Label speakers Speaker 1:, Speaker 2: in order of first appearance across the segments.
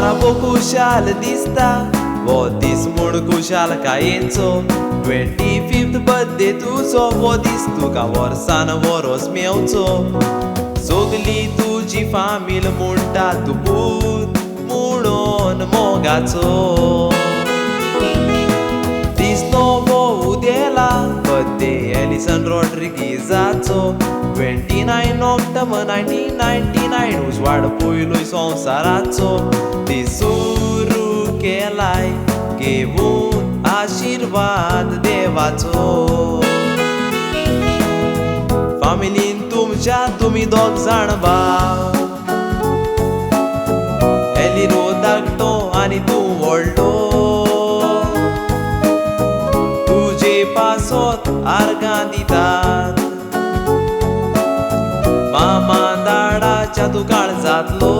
Speaker 1: बाबो खुशाल दिसता वो दीस म्हूण खुशाल कायेचो 25th बर्थडे तुजो वो दीस तुका वर्सान वरोस मेवचो सगली तुजी फामील म्हणटा तूं भूत म्हणून मोगाचो दीस नवो उदेला बर्थडे एलिसन रॉड्रिगीजाचो 29 ऑक्टोबर 1999 उजवाड पयलोय संवसाराचो दीस सुरू केलाय घेवून आशीर्वाद देवाचो फामिलीन तुमच्या तुमी दोग जाण भाव एलिरो धाकटो आनी तूं व्हडलो तुजे पासत आर्गां दितात मामा दाडाच्या तूं काळजांतलो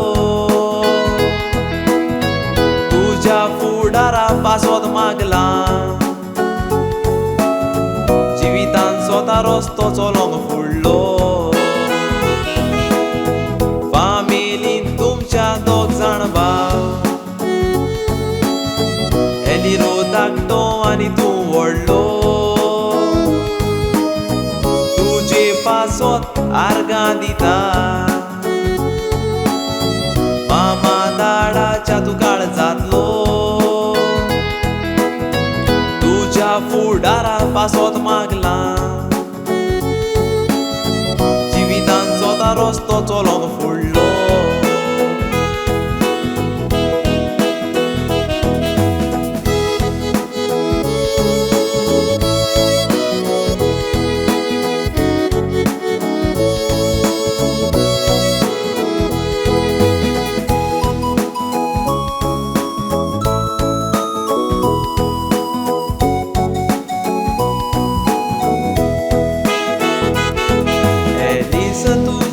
Speaker 1: तुज्या फुडारा पासत मागला जिवितान स्वता रस्तो चलोंक फुडलो फामिलीन तुमच्या दोग जाण भाव एलिरो धाकटो आनी तूं व्हडलो तुजे पासत आर्गां दिता मामा दाडाच्या तूं काळजांतलो तुज्या फुडारा पासत मागला जिवितान स्वता रस्तो चलोंक फुडलो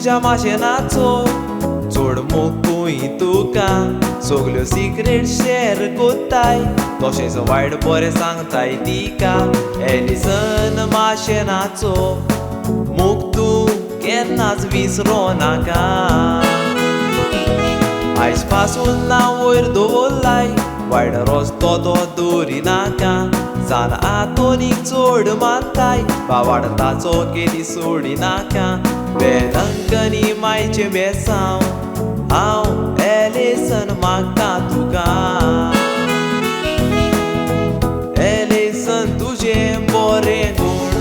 Speaker 1: तुज्या माशेनाचो चोड मोगूय तुका सगल्यो सिक्रेट शेअर कोत्ताय तशेंच वायट बरें सांगताय तिका एलिसन माशेनाचो मोग तूं केन्नाच विसरो नाका आयज पासून नांव वयर दवरलाय वायट रस्तो तो दवरी नाका जान आतोनीक चड मानताय भावार्थाचो केली सोडी नाका बेलंकनी मायचे बेसांव हांव एलिसन मागता तुका एलिसन तुजें बरें गूण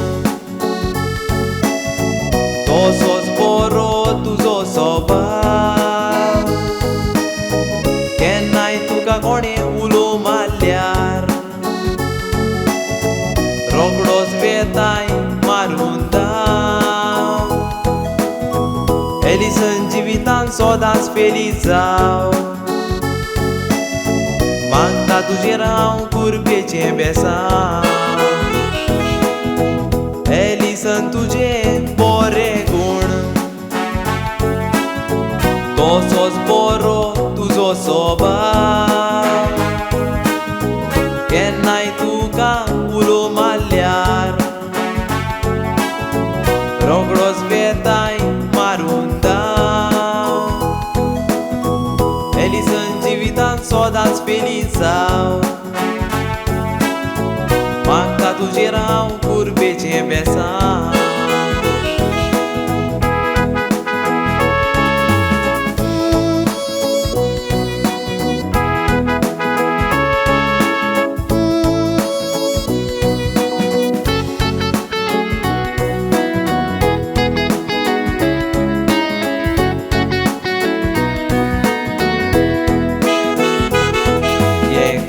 Speaker 1: तसोच बरो तुजो स्वभाव केन्नाय तुका कोणें उलो मारल्यार रोखडोच बेताय मारून एलिसन जिवितान सदांच फेलीच जाव मागता तुजेर हांव कुरपेचें बेसांव एलिसन तुजें बरें गूण तसोच बरो तुजो स्वभाव केन्नाय तुका उलो मारल्यार रोखडोच बेताय मारून एलिसन जिवितान सदांच फेलीच जाव मागता तुजेर हांव कुरपेचें बेसांव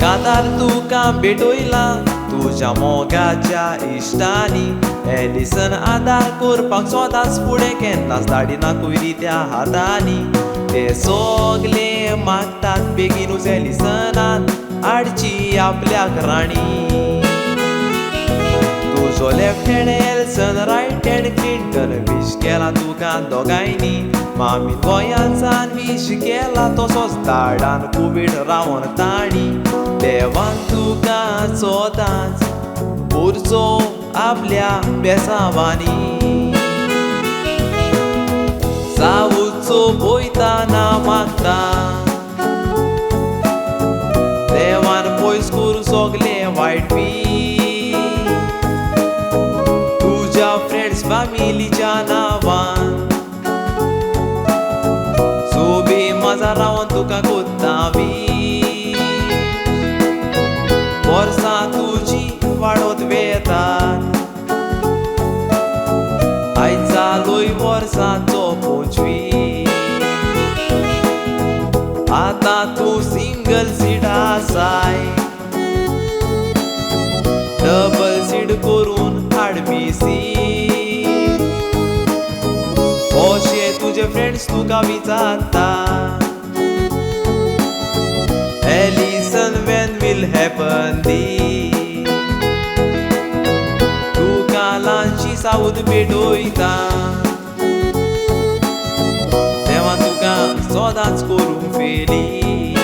Speaker 1: कातार तुका भेटोयला तुज्या मोगाच्या इश्टांनी एलिसन आदार करपाक स्वताच फुडें केन्नाच धाडिनाकूय री त्या हातांनी ते सगले मागतात बेगीनूच एलिसनान हाडची आपल्याक राणी तुजो left hand Alison right hand Clinton wish केला तुका दोगांयनी मामी गोंयांसान विश केला तसोच धाडान कोवीड रावन ताणी देवान तुका सदांच उरचो आपल्या बेसांवांनी सावूचो वयताना मागता वर्सां रावन तुका कोत्ता वीश वर्सां तुजी वाडत वेतात आयज जालोय वर्सांचो 25 आतां तूं सिंगल सीट आसाय डबल सीट करून हाडपी सीट अशे तुजे फ्रेंड्स तुका विचारता Listen when will happen this तुका ल्हानशी सावूत भेटोयता देवा तुका सदांच करूंक फेली